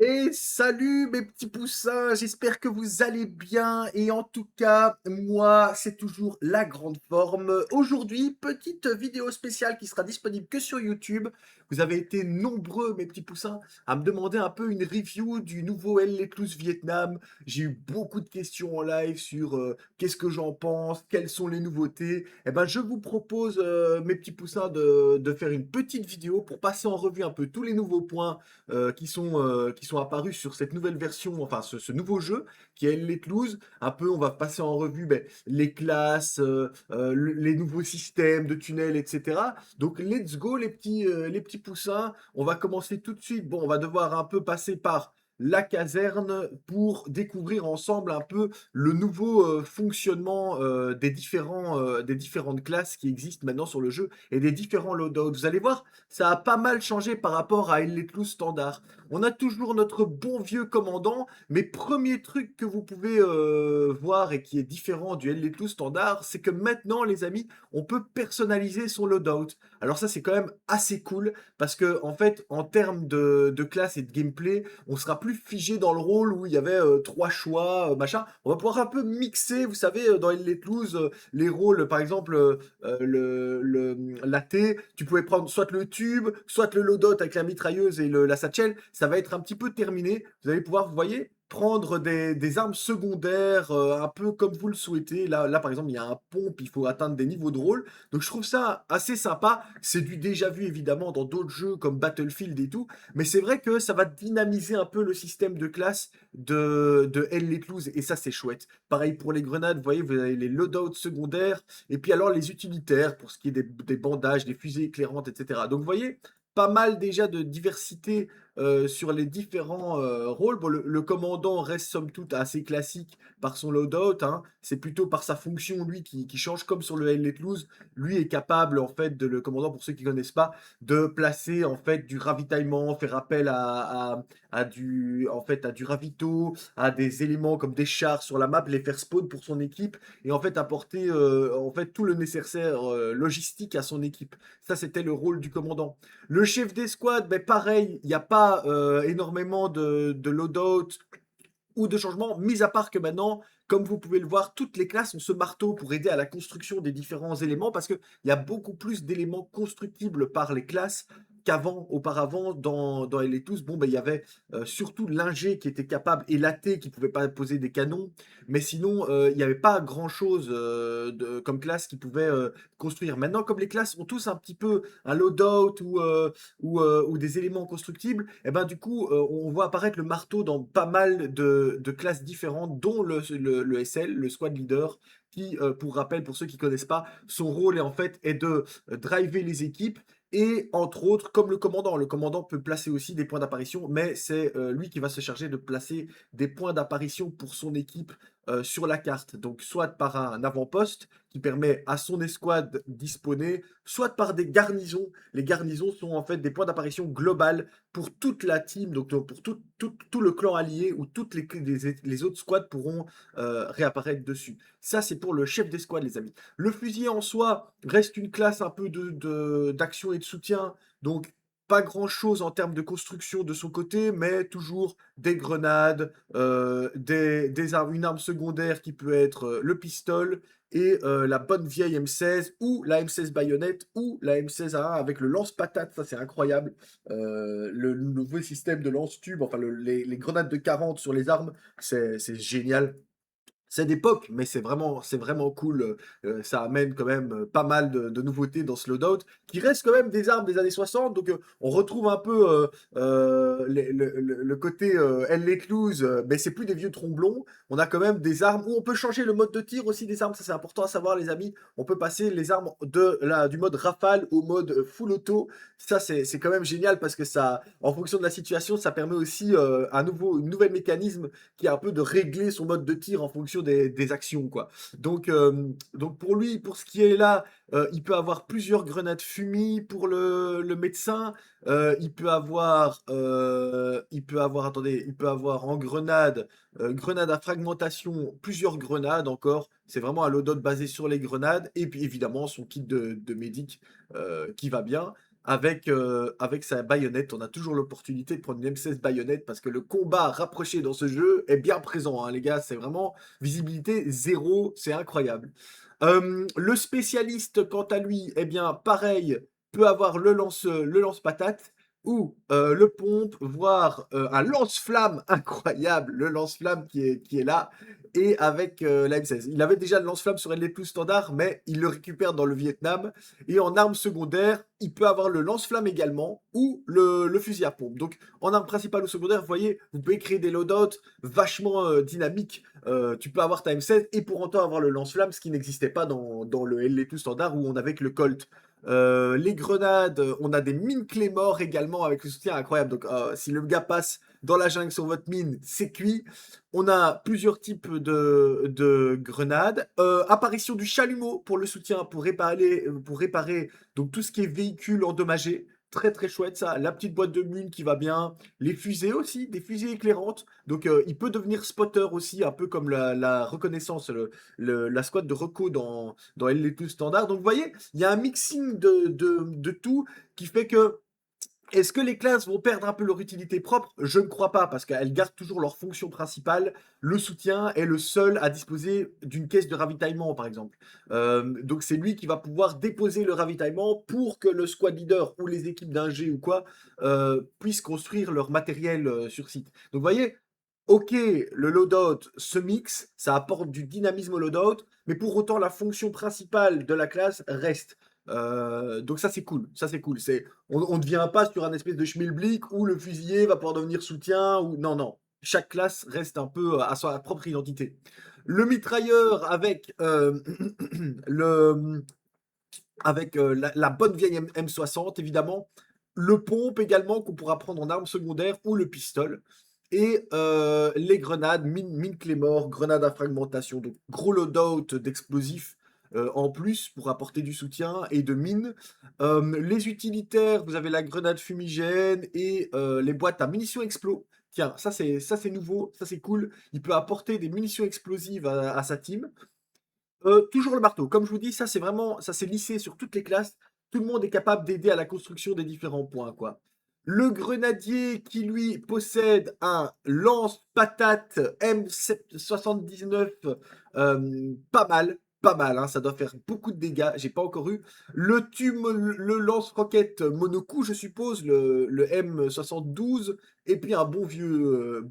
Et salut mes petits poussins, j'espère que vous allez bien et en tout cas, moi, c'est toujours la grande forme. Aujourd'hui, petite vidéo spéciale qui sera disponible que sur YouTube. Vous avez été nombreux, mes petits poussins, à me demander un peu une review du nouveau El Ecluse Vietnam. J'ai eu beaucoup de questions en live sur qu'est-ce que j'en pense, quelles sont les nouveautés. Eh ben, je vous propose, mes petits poussins, de faire une petite vidéo pour passer en revue un peu tous les nouveaux points qui sont apparus sur cette nouvelle version, enfin ce nouveau jeu qui est Let Loose. Un peu, on va passer en revue les classes, les nouveaux systèmes de tunnels, etc. Donc let's go les petits poussins. On va commencer tout de suite. Bon, on va devoir un peu passer par la caserne pour découvrir ensemble un peu le nouveau fonctionnement des différentes classes qui existent maintenant sur le jeu et des différents loadouts. Vous allez voir, ça a pas mal changé par rapport à El Ecluse standard. On a toujours notre bon vieux commandant, mais premier truc que vous pouvez voir et qui est différent du El Ecluse standard, c'est que maintenant, les amis, on peut personnaliser son loadout. Alors ça, c'est quand même assez cool, parce que en fait, en termes de classe et de gameplay, on sera plus figé dans le rôle où il y avait trois choix, machin. On va pouvoir un peu mixer, vous savez, dans El Ecluse, les rôles, par exemple, la T, tu pouvais prendre soit le tube, soit le loadout avec la mitrailleuse et la satchel. Ça va être un petit peu terminé. Vous allez pouvoir, vous voyez, prendre des armes secondaires un peu comme vous le souhaitez. Là, par exemple, il y a un pompe, il faut atteindre des niveaux de rôle. Donc, je trouve ça assez sympa. C'est du déjà vu, évidemment, dans d'autres jeux comme Battlefield et tout. Mais c'est vrai que ça va dynamiser un peu le système de classe de Hell Let Loose. Et ça, c'est chouette. Pareil pour les grenades, vous voyez, vous avez les loadouts secondaires. Et puis alors les utilitaires pour ce qui est des bandages, des fusées éclairantes, etc. Donc vous voyez, pas mal déjà de diversité sur les différents rôles. Bon, le commandant reste somme toute assez classique par son loadout, hein. C'est plutôt par sa fonction, lui, qui change comme sur le Hell Let Loose. Lui est capable, en fait, le commandant, pour ceux qui ne connaissent pas, de placer, en fait, du ravitaillement, faire appel en fait, à du ravito, à des éléments comme des chars sur la map, les faire spawn pour son équipe et en fait apporter en fait tout le nécessaire logistique à son équipe. Ça, c'était le rôle du commandant. Le chef d'escouade, ben pareil, il n'y a pas énormément de loadout ou de changements, mis à part que maintenant, comme vous pouvez le voir, toutes les classes ont ce marteau pour aider à la construction des différents éléments, parce qu'il y a beaucoup plus d'éléments constructibles par les classes qu'avant, auparavant, dans Eletus. Bon, ben, il y avait surtout l'ingé qui était capable, et l'athée qui pouvait pas poser des canons, mais sinon, il n'y avait pas grand-chose comme classe qui pouvait construire. Maintenant, comme les classes ont tous un petit peu un loadout ou des éléments constructibles, et ben du coup, on voit apparaître le marteau dans pas mal de classes différentes, dont le SL, le squad leader, qui, pour rappel, pour ceux qui connaissent pas, son rôle est en fait est de driver les équipes. Et entre autres, comme le commandant peut placer aussi des points d'apparition, mais c'est lui qui va se charger de placer des points d'apparition pour son équipe sur la carte. Donc soit par un avant-poste qui permet à son escouade d'y spawner, soit par des garnisons. Les garnisons sont en fait des points d'apparition globales pour toute la team, donc pour tout le clan allié ou toutes les autres squads pourront réapparaître dessus. Ça, c'est pour le chef d'escouade, les amis. Le fusilier en soi reste une classe un peu d'action et de soutien, donc pas grand-chose en termes de construction de son côté, mais toujours des grenades, des armes, une arme secondaire qui peut être le pistolet et la bonne vieille M16 ou la M16 baïonnette ou la M16 A1 avec le lance-patate, ça c'est incroyable. Le nouveau système de lance-tube, enfin les grenades de 40 sur les armes, c'est génial. C'est d'époque, mais c'est vraiment cool. Ça amène quand même pas mal de nouveautés dans ce loadout, qui reste quand même des armes des années 60. Donc on retrouve un peu le côté Elle l'écluse, mais c'est plus des vieux tromblons. On a quand même des armes où on peut changer le mode de tir aussi des armes. Ça c'est important à savoir, les amis. On peut passer les armes du mode rafale au mode full auto. Ça c'est quand même génial parce que ça, en fonction de la situation, ça permet aussi une nouvelle mécanisme qui est un peu de régler son mode de tir en fonction des actions, quoi. Donc pour lui, pour ce qui est là, il peut avoir plusieurs grenades fumées pour le médecin. Attendez, il peut avoir en grenade, grenade à fragmentation, plusieurs grenades encore. C'est vraiment un loadout basé sur les grenades. Et puis évidemment, son kit de médic qui va bien. avec sa baïonnette. On a toujours l'opportunité de prendre une M16 baïonnette parce que le combat rapproché dans ce jeu est bien présent, hein, les gars. C'est vraiment visibilité zéro, c'est incroyable. Le spécialiste, quant à lui, eh bien, pareil, peut avoir le lance-patate ou le pompe, voire un lance-flamme incroyable, le lance-flamme qui est là, et avec la M16. Il avait déjà le lance-flamme sur LD+ standard, mais il le récupère dans le Vietnam. Et en arme secondaire, il peut avoir le lance-flamme également ou le fusil à pompe. Donc en arme principale ou secondaire, vous voyez, vous pouvez créer des loadouts vachement dynamiques. Tu peux avoir ta M16 et pour autant avoir le lance-flamme, ce qui n'existait pas dans le LD2 standard où on avait que le Colt. Les grenades, on a des mines Claymore également avec le soutien incroyable. Donc si le gars passe dans la jungle sur votre mine, c'est cuit. On a plusieurs types de grenades. Apparition du chalumeau pour le soutien, pour réparer donc tout ce qui est véhicule endommagé. Très très chouette ça. La petite boîte de mine qui va bien. Les fusées aussi, des fusées éclairantes. Donc il peut devenir spotter aussi, un peu comme la reconnaissance, la squad de reco dans LL2 standard. Donc vous voyez, il y a un mixing de tout qui fait que est-ce que les classes vont perdre un peu leur utilité propre? Je ne crois pas, parce qu'elles gardent toujours leur fonction principale. Le soutien est le seul à disposer d'une caisse de ravitaillement, par exemple. Donc c'est lui qui va pouvoir déposer le ravitaillement pour que le squad leader ou les équipes d'ingé ou quoi puissent construire leur matériel sur site. Donc vous voyez, ok, le loadout se mixe, ça apporte du dynamisme au loadout, mais pour autant la fonction principale de la classe reste. Donc ça c'est cool, ça c'est cool. On ne devient pas sur un espèce de schmilblick où le fusilier va pouvoir devenir soutien ou non non. Chaque classe reste un peu à sa propre identité. Le mitrailleur avec le la bonne vieille M60 évidemment. Le pompe également qu'on pourra prendre en arme secondaire ou le pistolet. Et les grenades, mine Claymore, grenades à fragmentation. Donc gros loadout d'explosifs en plus pour apporter du soutien et de mines. Les utilitaires, vous avez la grenade fumigène et les boîtes à munitions explos. Tiens, ça c'est nouveau, ça c'est cool. Il peut apporter des munitions explosives à sa team. Toujours le marteau. Comme je vous dis, ça c'est vraiment, ça s'est lissé sur toutes les classes. Tout le monde est capable d'aider à la construction des différents points, quoi. Le grenadier qui lui possède un lance-patate M79, pas mal, hein, ça doit faire beaucoup de dégâts, j'ai pas encore eu. Le lance-roquette monocoup, je suppose, le M72, et puis un bon vieux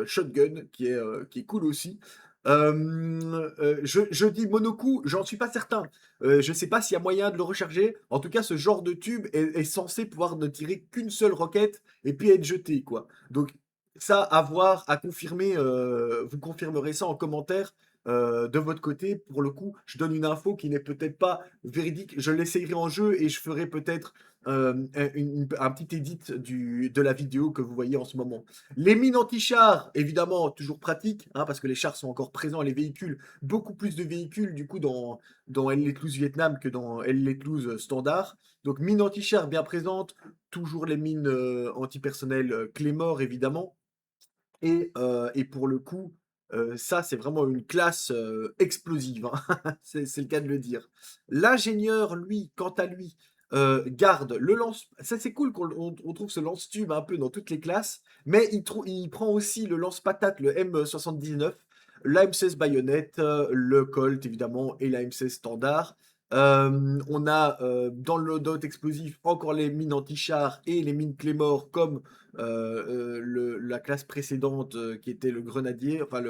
shotgun qui est cool aussi. Je dis monocoup, j'en suis pas certain. Je sais pas s'il y a moyen de le recharger. En tout cas, ce genre de tube est censé pouvoir ne tirer qu'une seule roquette et puis être jeté, quoi. Donc, ça, à voir, à confirmer. Vous confirmerez ça en commentaire de votre côté. Pour le coup, je donne une info qui n'est peut-être pas véridique. Je l'essayerai en jeu et je ferai peut-être un petit edit de la vidéo que vous voyez en ce moment. Les mines anti-chars, évidemment, toujours pratiques, hein, parce que les chars sont encore présents et les véhicules, beaucoup plus de véhicules du coup dans LL12 Vietnam que dans LL12 standard. Donc mines anti-chars bien présentes, toujours les mines antipersonnelles Claymore évidemment. Et pour le coup, ça c'est vraiment une classe explosive, hein. C'est le cas de le dire. L'ingénieur, lui, quant à lui, garde le lance. Ça c'est cool qu'on trouve ce lance-tube un peu dans toutes les classes, mais il prend aussi le lance-patate, le M79, la M16 baïonnette, le Colt évidemment et la M16 standard. On a dans le loadout explosif encore les mines anti-chars et les mines Claymore comme la classe précédente qui était le grenadier, enfin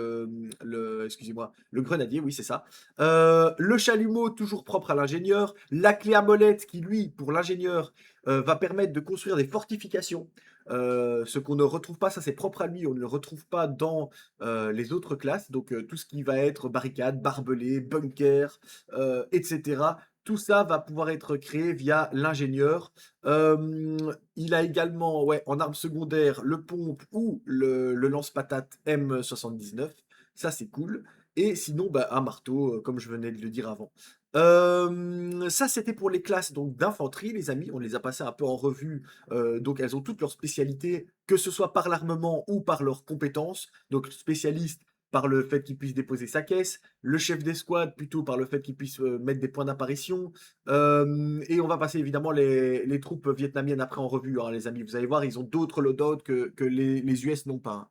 excusez-moi, le grenadier, oui c'est ça. Le chalumeau toujours propre à l'ingénieur, la clé à molette qui lui, pour l'ingénieur, va permettre de construire des fortifications. Ce qu'on ne retrouve pas, ça c'est propre à lui, on ne le retrouve pas dans les autres classes, donc tout ce qui va être barricade, barbelé, bunker, etc. Tout ça va pouvoir être créé via l'ingénieur. Il a également, ouais, en arme secondaire, le pompe ou le lance-patate M79. Ça, c'est cool. Et sinon, bah, un marteau, comme je venais de le dire avant. Ça, c'était pour les classes donc d'infanterie, les amis. On les a passées un peu en revue. Donc, elles ont toutes leurs spécialités, que ce soit par l'armement ou par leurs compétences. Donc, spécialiste par le fait qu'il puisse déposer sa caisse, le chef d'escouade plutôt par le fait qu'il puisse mettre des points d'apparition. Et on va passer évidemment les troupes vietnamiennes après en revue, hein, les amis. Vous allez voir, ils ont d'autres loadouts que les US n'ont pas, hein.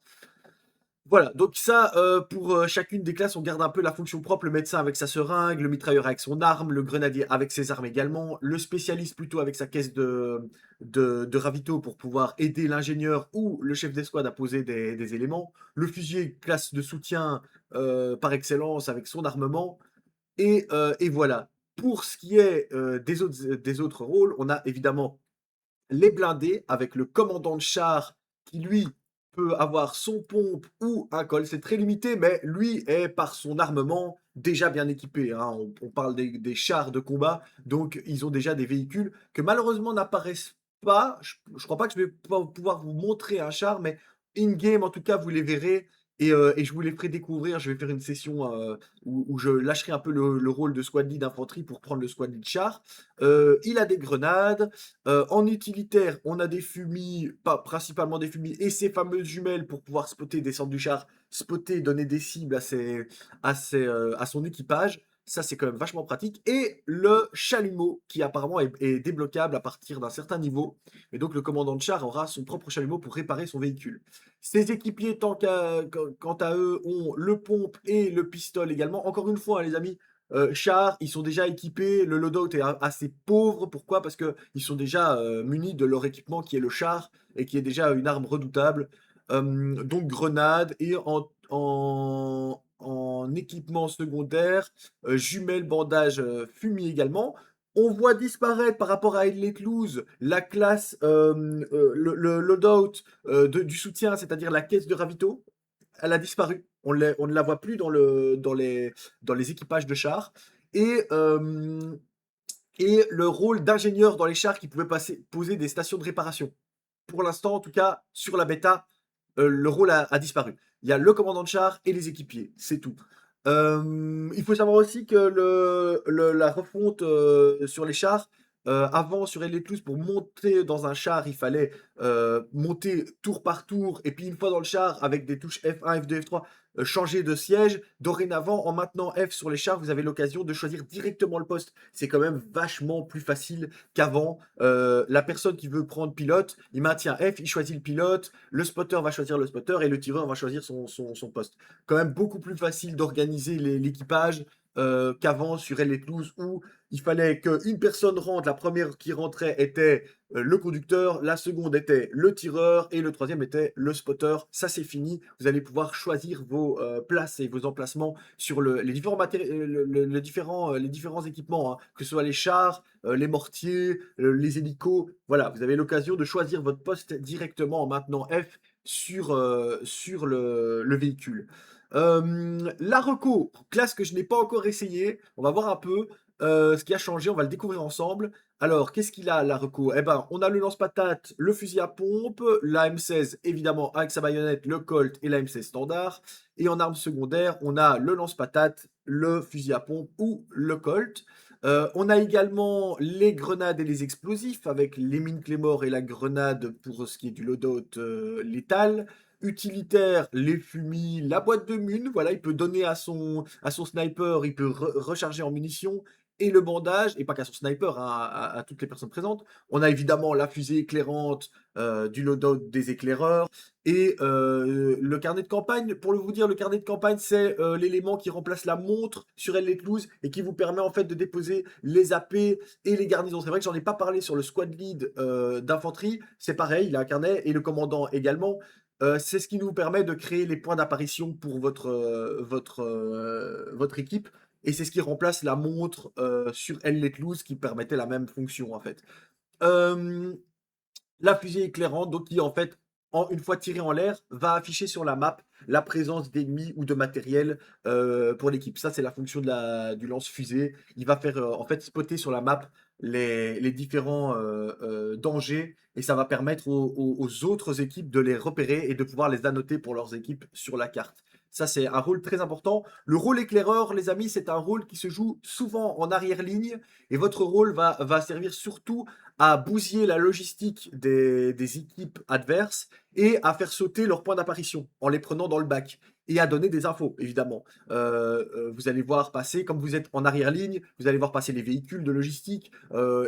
Voilà, donc ça, pour chacune des classes, on garde un peu la fonction propre. Le médecin avec sa seringue, le mitrailleur avec son arme, le grenadier avec ses armes également, le spécialiste plutôt avec sa caisse de ravito pour pouvoir aider l'ingénieur ou le chef d'escouade à poser des éléments, le fusilier, classe de soutien par excellence avec son armement, et voilà. Pour ce qui est des autres rôles, on a évidemment les blindés avec le commandant de char qui, lui, peut avoir son pompe ou un col. C'est très limité, mais lui est, par son armement, déjà bien équipé, hein. On parle des chars de combat, donc ils ont déjà des véhicules que malheureusement n'apparaissent pas. Je crois pas que je vais pouvoir vous montrer un char, mais in-game, en tout cas, vous les verrez. Et je vous les ferai découvrir. Je vais faire une session où je lâcherai un peu le rôle de squad lead d'infanterie pour prendre le squad lead char. Il a des grenades. En utilitaire, on a des fumis, pas principalement des fumis, et ces fameuses jumelles pour pouvoir spotter, descendre du char, spotter, donner des cibles à son équipage. Ça, c'est quand même vachement pratique. Et le chalumeau, qui apparemment est débloquable à partir d'un certain niveau. Et donc, le commandant de char aura son propre chalumeau pour réparer son véhicule. Ses équipiers, quant à eux, ont le pompe et le pistolet également. Encore une fois, hein, les amis, chars, ils sont déjà équipés, le loadout est assez pauvre. Pourquoi? Parce qu'ils sont déjà munis de leur équipement qui est le char et qui est déjà une arme redoutable. Donc grenades et en équipement secondaire, jumelles, bandages, fumier également. On voit disparaître par rapport à Elite Loose la classe, le loadout du soutien, c'est-à-dire la caisse de ravito. Elle a disparu. On ne la voit plus dans les équipages de chars. Et, euh, et le rôle d'ingénieur dans les chars qui pouvait poser des stations de réparation. Pour l'instant, en tout cas, sur la bêta, le rôle a disparu. Il y a le commandant de char et les équipiers, c'est tout. Il faut savoir aussi que la refonte sur les chars, avant sur Elite Plus, pour monter dans un char, il fallait monter tour par tour, et puis une fois dans le char, avec des touches F1, F2, F3, changer de siège. Dorénavant, en maintenant F sur les chars, vous avez l'occasion de choisir directement le poste. C'est quand même vachement plus facile qu'avant. La personne qui veut prendre pilote, il maintient F, il choisit le pilote, le spotter va choisir le spotter et le tireur va choisir son poste. Quand même beaucoup plus facile d'organiser l'équipage qu'avant sur Elite Loose où il fallait qu'une personne rentre. La première qui rentrait était le conducteur, la seconde était le tireur et le troisième était le spotter. Ça, c'est fini. Vous allez pouvoir choisir vos places et vos emplacements sur les différents les différents équipements, hein, que ce soit les chars, les mortiers, les hélicos. Voilà, vous avez l'occasion de choisir votre poste directement en maintenant F sur le véhicule. La reco, classe que je n'ai pas encore essayé. On va voir un peu ce qui a changé. On va le découvrir ensemble. Alors, qu'est-ce qu'il a, la reco? Eh ben, on a le lance-patate, le fusil à pompe, la M16, évidemment, avec sa baïonnette, le Colt et la M16 standard. Et en arme secondaire, on a le lance-patate, le fusil à pompe ou le Colt. On a également les grenades et les explosifs avec les mines Claymore et la grenade pour ce qui est du loadout létal. Utilitaire, les fumis, la boîte de mun, voilà, il peut donner à son sniper, il peut recharger en munitions, et le bandage, et pas qu'à son sniper, hein, à toutes les personnes présentes. On a évidemment la fusée éclairante du loadout des éclaireurs, et le carnet de campagne. Pour vous dire, le carnet de campagne, c'est l'élément qui remplace la montre sur Elite Loose et qui vous permet en fait de déposer les AP et les garnisons. C'est vrai que j'en ai pas parlé sur le squad lead d'infanterie, c'est pareil, il a un carnet, et le commandant également. C'est ce qui nous permet de créer les points d'apparition pour votre équipe. Et c'est ce qui remplace la montre sur Elle Let Loose qui permettait la même fonction en fait. Euh, la fusée éclairante, donc qui en fait, une fois tirée en l'air, va afficher sur la map la présence d'ennemis ou de matériel pour l'équipe. Ça, c'est la fonction du lance-fusée. Il va faire en fait spotter sur la map les différents dangers et ça va permettre aux autres équipes de les repérer et de pouvoir les annoter pour leurs équipes sur la carte. Ça, c'est un rôle très important. Le rôle éclaireur, les amis, c'est un rôle qui se joue souvent en arrière-ligne et votre rôle va servir surtout à bousiller la logistique des équipes adverses et à faire sauter leurs points d'apparition en les prenant dans le bac et à donner des infos, évidemment. Vous allez voir passer, comme vous êtes en arrière-ligne, vous allez voir passer les véhicules de logistique,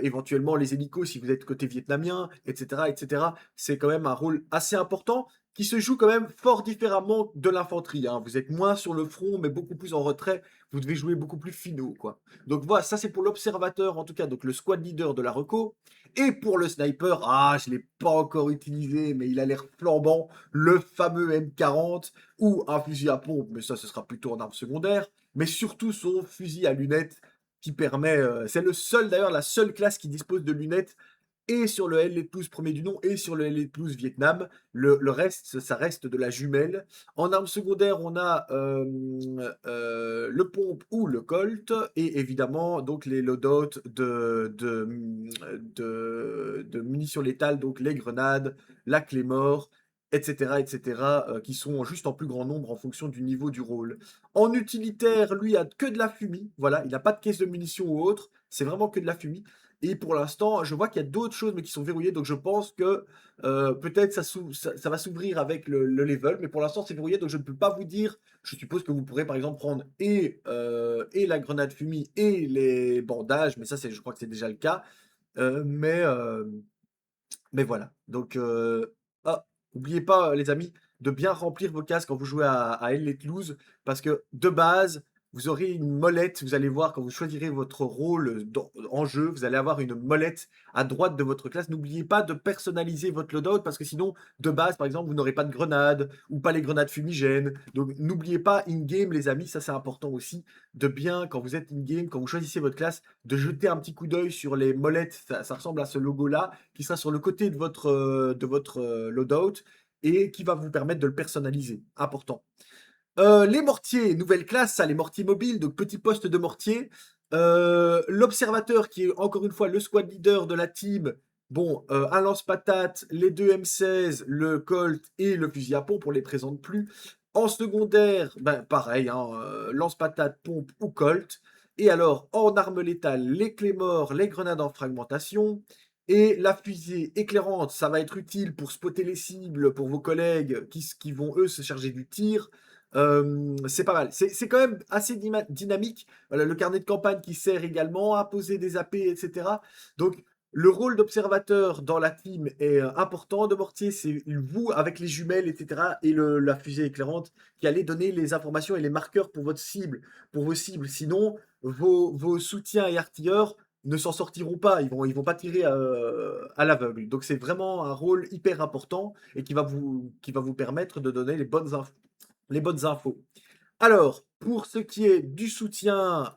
éventuellement les hélicos si vous êtes côté vietnamien, etc., etc. C'est quand même un rôle assez important qui se joue quand même fort différemment de l'infanterie, hein. Vous êtes moins sur le front, mais beaucoup plus en retrait. Vous devez jouer beaucoup plus finaux, quoi. Donc voilà, ça c'est pour l'observateur, en tout cas, donc le squad leader de la reco. Et pour le sniper, ah, je ne l'ai pas encore utilisé, mais il a l'air flambant, le fameux M40 ou un fusil à pompe, mais ça, ce sera plutôt en arme secondaire, mais surtout son fusil à lunettes qui permet, c'est le seul d'ailleurs, la seule classe qui dispose de lunettes et sur le L Plus premier du nom et sur le L Plus Vietnam. Le reste, ça reste de la jumelle. En arme secondaire, on a le pompe ou le Colt et évidemment donc les loadouts de munitions létales, donc les grenades, la clé mort, etc., qui sont juste en plus grand nombre en fonction du niveau du rôle. En utilitaire, lui, a que de la fumée. Voilà, il n'a pas de caisse de munitions ou autre. C'est vraiment que de la fumée. Et pour l'instant, je vois qu'il y a d'autres choses, mais qui sont verrouillées. Donc, je pense que peut-être ça va s'ouvrir avec le level. Mais pour l'instant, c'est verrouillé. Donc, je ne peux pas vous dire. Je suppose que vous pourrez, par exemple, prendre et la grenade fumée et les bandages. Mais ça, je crois que c'est déjà le cas. Euh, mais, euh, mais voilà. Donc, ah, n'oubliez pas, les amis, de bien remplir vos cases quand vous jouez à Elite Loose, parce que de base, vous aurez une molette. Vous allez voir quand vous choisirez votre rôle en jeu, vous allez avoir une molette à droite de votre classe. N'oubliez pas de personnaliser votre loadout, parce que sinon, de base, par exemple, vous n'aurez pas de grenades ou pas les grenades fumigènes. Donc, n'oubliez pas in-game, les amis, ça c'est important aussi, de bien, quand vous êtes in-game, quand vous choisissez votre classe, de jeter un petit coup d'œil sur les molettes. Ça ressemble à ce logo-là qui sera sur le côté de votre loadout et qui va vous permettre de le personnaliser. Important. Les mortiers, nouvelle classe, ça, les mortiers mobiles, donc petit poste de mortier. L'observateur qui est encore une fois le squad leader de la team. Bon, un lance-patate, les deux M16, le Colt et le fusil à pompe, on les présente plus. En secondaire, ben, pareil, hein, lance-patate, pompe ou Colt. Et alors, en arme létale, les clés morts, les grenades en fragmentation. Et la fusée éclairante, ça va être utile pour spotter les cibles pour vos collègues qui vont, eux, se charger du tir. C'est pas mal. C'est quand même assez dynamique. Voilà, le carnet de campagne qui sert également à poser des AP, etc. Donc, le rôle d'observateur dans la team est important de Mortier. C'est vous, avec les jumelles, etc. et la fusée éclairante qui allez donner les informations et les marqueurs pour votre cible, pour vos cibles. Sinon, vos soutiens et artilleurs ne s'en sortiront pas. Ils vont pas tirer à l'aveugle. Donc, c'est vraiment un rôle hyper important et qui va vous permettre de donner les bonnes infos. Alors, pour ce qui est du soutien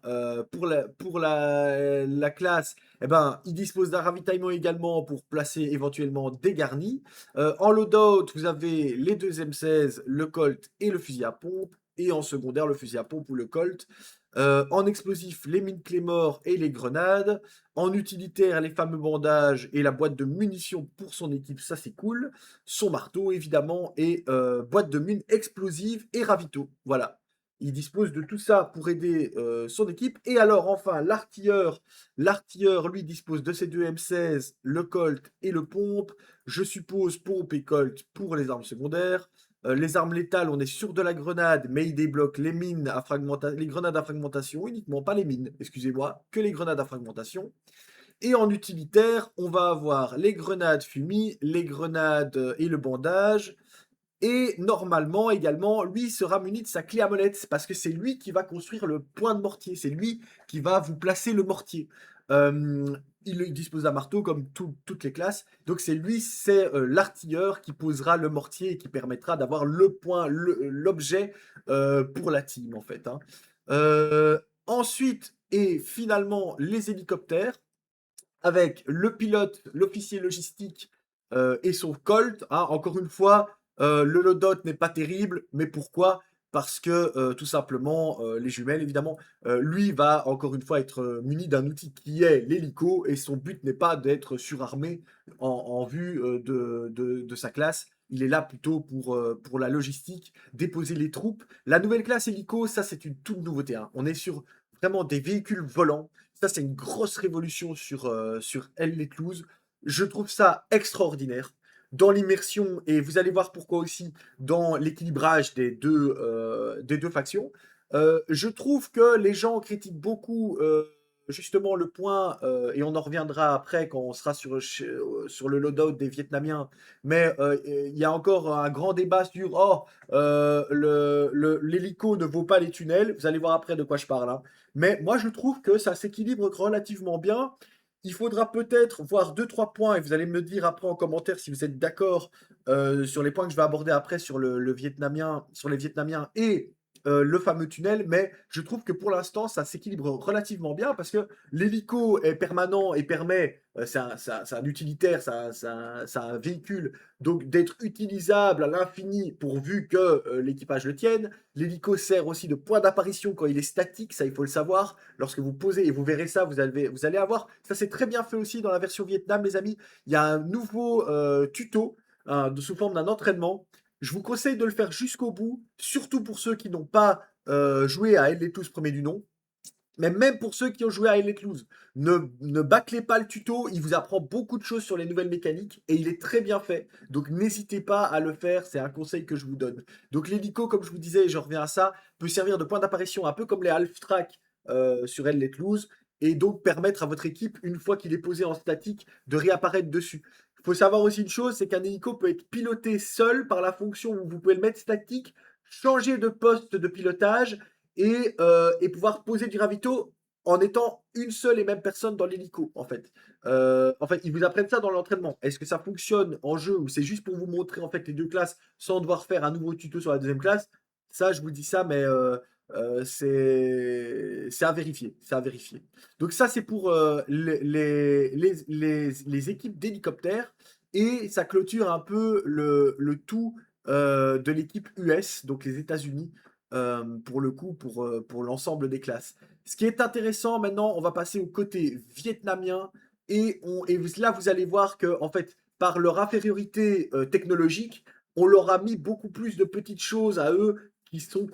pour la classe, eh ben, il dispose d'un ravitaillement également pour placer éventuellement des garnis. En loadout, vous avez les deux M16, le Colt et le fusil à pompe. Et en secondaire, le fusil à pompe ou le Colt. En explosif, les mines Claymore et les grenades. En utilitaire, les fameux bandages et la boîte de munitions pour son équipe, ça c'est cool. Son marteau, évidemment, et boîte de mines explosives et ravito. Voilà. Il dispose de tout ça pour aider son équipe. Et alors, enfin, l'artilleur, lui, dispose de ses deux M16, le Colt et le pompe. Je suppose pompe et Colt pour les armes secondaires. Les armes létales, on est sur de la grenade, mais il débloque les mines à les grenades à fragmentation, uniquement pas les mines, excusez-moi, que les grenades à fragmentation. Et en utilitaire, on va avoir les grenades fumées, les grenades et le bandage. Et normalement également, lui sera muni de sa clé à molette parce que c'est lui qui va construire le point de mortier. C'est lui qui va vous placer le mortier. Euh, il dispose d'un marteau comme toutes les classes. Donc c'est lui, c'est l'artilleur qui posera le mortier et qui permettra d'avoir le point, l'objet pour la team en fait, hein. Ensuite et finalement les hélicoptères avec le pilote, l'officier logistique et son Colt, hein. Encore une fois, le loadout n'est pas terrible, mais pourquoi? parce que tout simplement, les jumelles, évidemment, lui va encore une fois être muni d'un outil qui est l'hélico et son but n'est pas d'être surarmé en vue de sa classe. Il est là plutôt pour la logistique, déposer les troupes. La nouvelle classe hélico, ça c'est une toute nouveauté, hein. On est sur vraiment des véhicules volants. Ça, c'est une grosse révolution sur L-Toulouse. Je trouve ça extraordinaire dans l'immersion, et vous allez voir pourquoi aussi, dans l'équilibrage des deux factions. Je trouve que les gens critiquent beaucoup justement le point, et on en reviendra après quand on sera sur le loadout des Vietnamiens, mais il y a encore un grand débat sur oh, l'hélico ne vaut pas les tunnels. Vous allez voir après de quoi je parle, hein. Mais moi je trouve que ça s'équilibre relativement bien. Il faudra peut-être voir deux trois points, et vous allez me dire après en commentaire si vous êtes d'accord sur les points que je vais aborder après sur le vietnamien, sur les Vietnamiens et le fameux tunnel. Mais je trouve que pour l'instant, ça s'équilibre relativement bien parce que l'hélico est permanent et permet, c'est un utilitaire, c'est un véhicule, donc d'être utilisable à l'infini pourvu que l'équipage le tienne. L'hélico sert aussi de point d'apparition quand il est statique, ça il faut le savoir. Lorsque vous posez, et vous verrez ça, vous allez avoir, ça c'est très bien fait aussi dans la version Vietnam, les amis. Il y a un nouveau tuto sous forme d'un entraînement. Je vous conseille de le faire jusqu'au bout, surtout pour ceux qui n'ont pas joué à Elle tous premier du nom. Mais même pour ceux qui ont joué à Elle ne bâclez pas le tuto, il vous apprend beaucoup de choses sur les nouvelles mécaniques et il est très bien fait. Donc n'hésitez pas à le faire, c'est un conseil que je vous donne. Donc l'hélico, comme je vous disais, et je reviens à ça, peut servir de point d'apparition un peu comme les half-track sur Elle et donc permettre à votre équipe, une fois qu'il est posé en statique, de réapparaître dessus. Il faut savoir aussi une chose, c'est qu'un hélico peut être piloté seul par la fonction où vous pouvez le mettre statique, changer de poste de pilotage et pouvoir poser du ravito en étant une seule et même personne dans l'hélico, en fait. Ils vous apprennent ça dans l'entraînement. Est-ce que ça fonctionne en jeu ou c'est juste pour vous montrer en fait les deux classes sans devoir faire un nouveau tuto sur la deuxième classe? Ça, je vous dis ça, mais c'est à vérifier. C'est à vérifier. Donc ça, c'est pour les équipes d'hélicoptères. Et ça clôture un peu le tout de l'équipe US, donc les États-Unis, pour le coup, pour l'ensemble des classes. Ce qui est intéressant maintenant, on va passer au côté vietnamien et là, vous allez voir que, en fait, par leur infériorité technologique, on leur a mis beaucoup plus de petites choses à eux qui sont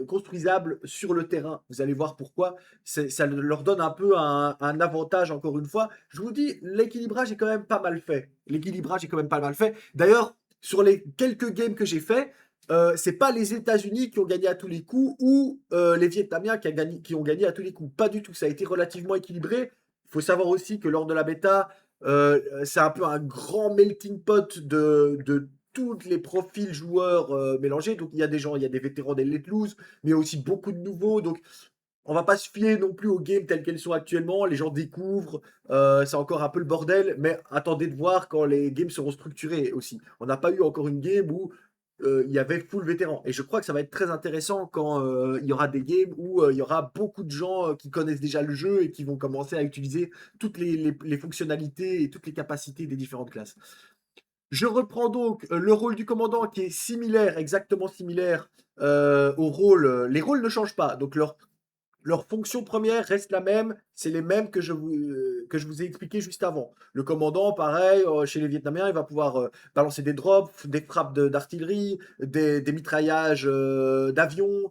construisables sur le terrain. Vous allez voir pourquoi. Ça leur donne un peu un avantage, encore une fois. Je vous dis, l'équilibrage est quand même pas mal fait. L'équilibrage est quand même pas mal fait. D'ailleurs, sur les quelques games que j'ai fait, c'est pas les États-Unis qui ont gagné à tous les coups ou les Vietnamiens qui ont gagné à tous les coups. Pas du tout. Ça a été relativement équilibré. Il faut savoir aussi que lors de la bêta, c'est un peu un grand melting pot de tous les profils joueurs mélangés. Donc il y a des gens, il y a des vétérans des Let Loose, mais il y a aussi beaucoup de nouveaux. Donc on va pas se fier non plus aux games telles qu'elles sont actuellement. Les gens découvrent, c'est encore un peu le bordel, mais attendez de voir quand les games seront structurés aussi. On n'a pas eu encore une game où il y avait full vétéran. Et je crois que ça va être très intéressant quand il y aura des games où il y aura beaucoup de gens qui connaissent déjà le jeu et qui vont commencer à utiliser toutes les fonctionnalités et toutes les capacités des différentes classes. Je reprends donc le rôle du commandant qui est similaire, exactement similaire au rôle. Les rôles ne changent pas, donc leur fonction première reste la même, c'est les mêmes que je vous ai expliqué juste avant. Le commandant, pareil, chez les Vietnamiens, il va pouvoir balancer des drops, des frappes d'artillerie, des mitraillages d'avions,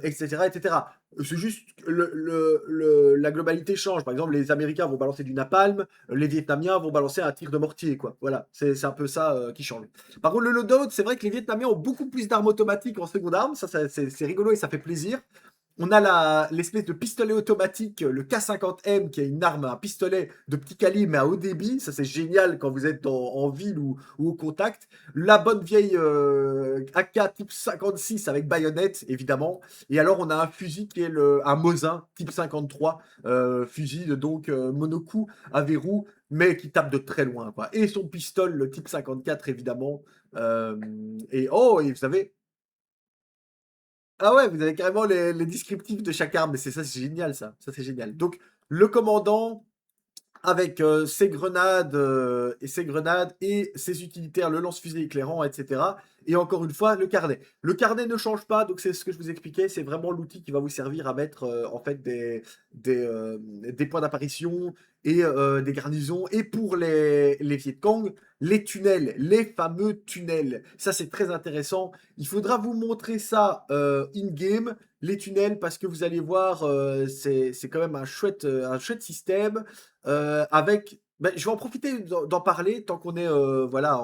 etc., etc. C'est juste que la globalité change. Par exemple, les Américains vont balancer du napalm, les Vietnamiens vont balancer un tir de mortier, quoi. Voilà, c'est un peu ça qui change. Par contre, le loadout, c'est vrai que les Vietnamiens ont beaucoup plus d'armes automatiques en seconde arme. Ça c'est rigolo et ça fait plaisir. On a l'espèce de pistolet automatique, le K50M, qui est une arme, un pistolet de petit calibre mais à haut débit. Ça, c'est génial quand vous êtes en ville ou au contact. La bonne vieille AK type 56 avec baïonnette, évidemment. Et alors, on a un fusil qui est un Mosin type 53, fusil donc monocoup à verrou, mais qui tape de très loin, quoi. Et son pistolet, le type 54, évidemment. Euh, et vous savez, ah ouais, vous avez carrément les descriptifs de chaque arme, mais c'est ça, c'est génial ça. Ça, c'est génial. Donc, le commandant avec ses grenades et ses utilitaires, le lance-fusée éclairant, etc. Et encore une fois, le carnet. Le carnet ne change pas, donc c'est ce que je vous expliquais, c'est vraiment l'outil qui va vous servir à mettre en fait des points d'apparition et des garnisons. Et pour les Viet Cong, les tunnels, les fameux tunnels. Ça, c'est très intéressant. Il faudra vous montrer ça in-game, les tunnels, parce que vous allez voir, c'est quand même un chouette système. Je vais en profiter d'en parler tant qu'on est voilà,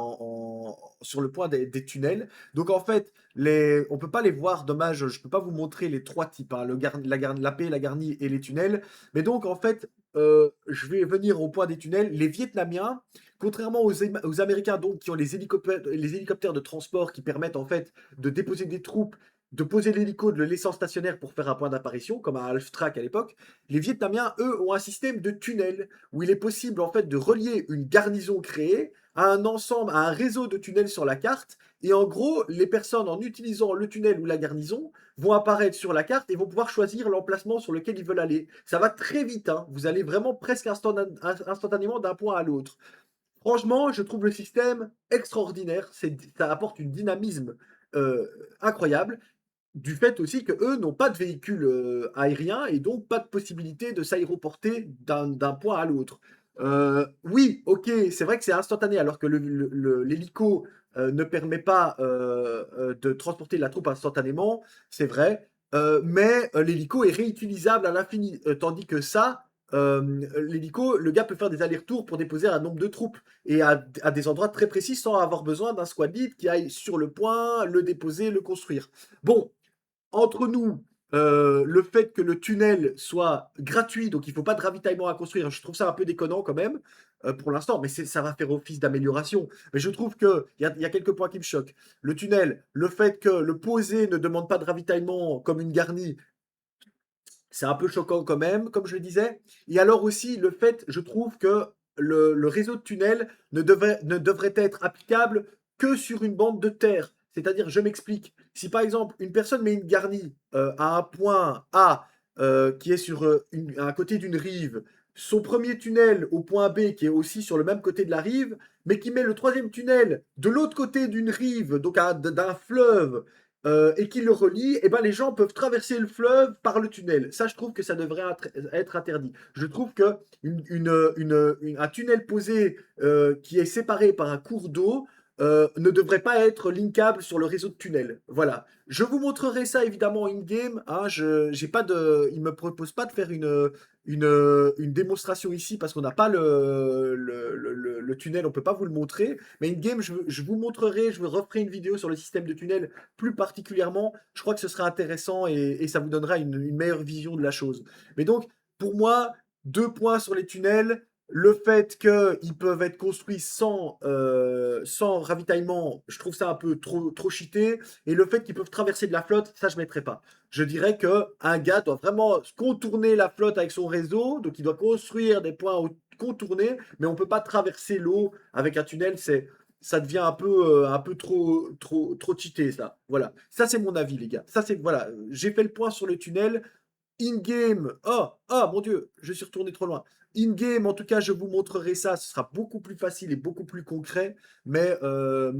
sur le point des tunnels. Donc en fait, on peut pas les voir, dommage, je peux pas vous montrer les trois types, hein, l'AP, la garnie et les tunnels. Mais donc en fait, je vais venir au point des tunnels. Les Vietnamiens, contrairement aux Américains donc, qui ont les hélicoptères de transport qui permettent en fait de déposer des troupes, de poser l'hélico, de le laisser en stationnaire pour faire un point d'apparition, comme un half-track à l'époque, les Vietnamiens, eux, ont un système de tunnels où il est possible en fait de relier une garnison créée à un ensemble, à un réseau de tunnels sur la carte. Et en gros, les personnes, en utilisant le tunnel ou la garnison, vont apparaître sur la carte et vont pouvoir choisir l'emplacement sur lequel ils veulent aller. Ça va très vite, hein. Vous allez vraiment presque instantanément d'un point à l'autre. Franchement, je trouve le système extraordinaire. Ça apporte une dynamisme euh, incroyable. Du fait aussi que eux n'ont pas de véhicule aérien et donc pas de possibilité de s'aéroporter d'un point à l'autre. Oui, ok, c'est vrai que c'est instantané alors que l'hélico ne permet pas de transporter la troupe instantanément, c'est vrai. Mais l'hélico est réutilisable à l'infini, tandis que ça, l'hélico, le gars peut faire des allers-retours pour déposer un nombre de troupes et à des endroits très précis sans avoir besoin d'un squad lead qui aille sur le point, le déposer, le construire. Bon, entre nous, le fait que le tunnel soit gratuit, donc il ne faut pas de ravitaillement à construire, je trouve ça un peu déconnant quand même, pour l'instant, mais ça va faire office d'amélioration. Mais je trouve qu'il y a quelques points qui me choquent. Le tunnel, le fait que le posé ne demande pas de ravitaillement comme une garnie, c'est un peu choquant quand même, comme je le disais. Et alors aussi, le fait, je trouve que le réseau de tunnels ne devrait être applicable que sur une bande de terre. C'est-à-dire, je m'explique. Si par exemple, une personne met une garnie à un point A qui est sur à un côté d'une rive, son premier tunnel au point B qui est aussi sur le même côté de la rive, mais qui met le troisième tunnel de l'autre côté d'une rive, donc d'un fleuve, et qui le relie, et ben les gens peuvent traverser le fleuve par le tunnel. Ça, je trouve que ça devrait être interdit. Je trouve que un tunnel posé qui est séparé par un cours d'eau ne devrait pas être linkable sur le réseau de tunnels. Voilà. Je vous montrerai ça évidemment in-game. Hein, j'ai pas il me propose pas de faire une démonstration ici parce qu'on n'a pas le tunnel, on peut pas vous le montrer. Mais in-game, je vous montrerai, je vous referai une vidéo sur le système de tunnel plus particulièrement. Je crois que ce sera intéressant et ça vous donnera une meilleure vision de la chose. Mais donc, pour moi, 2 points sur les tunnels. Le fait qu'ils peuvent être construits sans ravitaillement, je trouve ça un peu trop cheaté. Et le fait qu'ils peuvent traverser de la flotte, ça, je ne mettrais pas. Je dirais qu'un gars doit vraiment contourner la flotte avec son réseau, donc il doit construire des points contournés, mais on ne peut pas traverser l'eau avec un tunnel, ça devient un peu trop cheaté, ça. Voilà. Ça, c'est mon avis, les gars. Ça, c'est, voilà. J'ai fait le point sur le tunnel. In-game, oh mon Dieu, je suis retourné trop loin. In-game, en tout cas, je vous montrerai ça. Ce sera beaucoup plus facile et beaucoup plus concret. Mais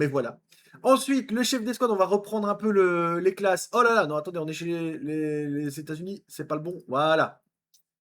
voilà. Ensuite, le chef d'escouade, on va reprendre un peu les classes. Oh là là, non, attendez, on est chez les États-Unis, c'est pas le bon. Voilà.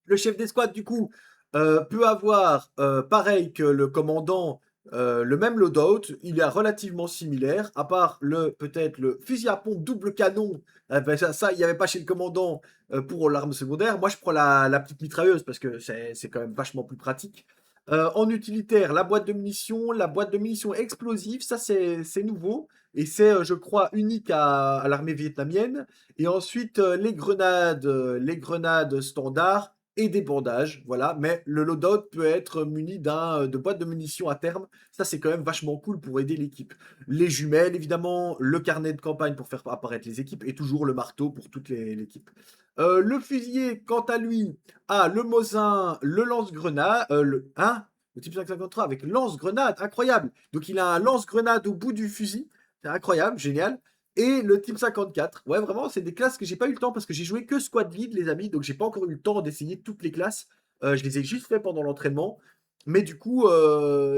Le chef d'escouade, du coup, peut avoir, pareil que le commandant, le même loadout. Il est relativement similaire, à part peut-être le fusil à pompe double canon. Ben ça, il n'y avait pas chez le commandant pour l'arme secondaire. Moi, je prends la petite mitrailleuse parce que c'est quand même vachement plus pratique. En utilitaire, la boîte de munitions explosive, ça c'est nouveau. Et c'est, je crois, unique à l'armée vietnamienne. Et ensuite, les grenades standards et des bandages, voilà. Mais le loadout peut être muni de boîtes de munitions à terme. Ça, c'est quand même vachement cool pour aider l'équipe. Les jumelles, évidemment, le carnet de campagne pour faire apparaître les équipes et toujours le marteau pour toute l'équipe. Le fusilier, quant à lui, a le Mosin, le lance-grenade, le type 553 avec lance-grenade, incroyable. Donc il a un lance-grenade au bout du fusil, c'est incroyable, génial. Et le Team 54. Ouais, vraiment, c'est des classes que j'ai pas eu le temps parce que j'ai joué que Squad Lead, les amis. Donc, j'ai pas encore eu le temps d'essayer toutes les classes. Je les ai juste fait pendant l'entraînement. Mais du coup,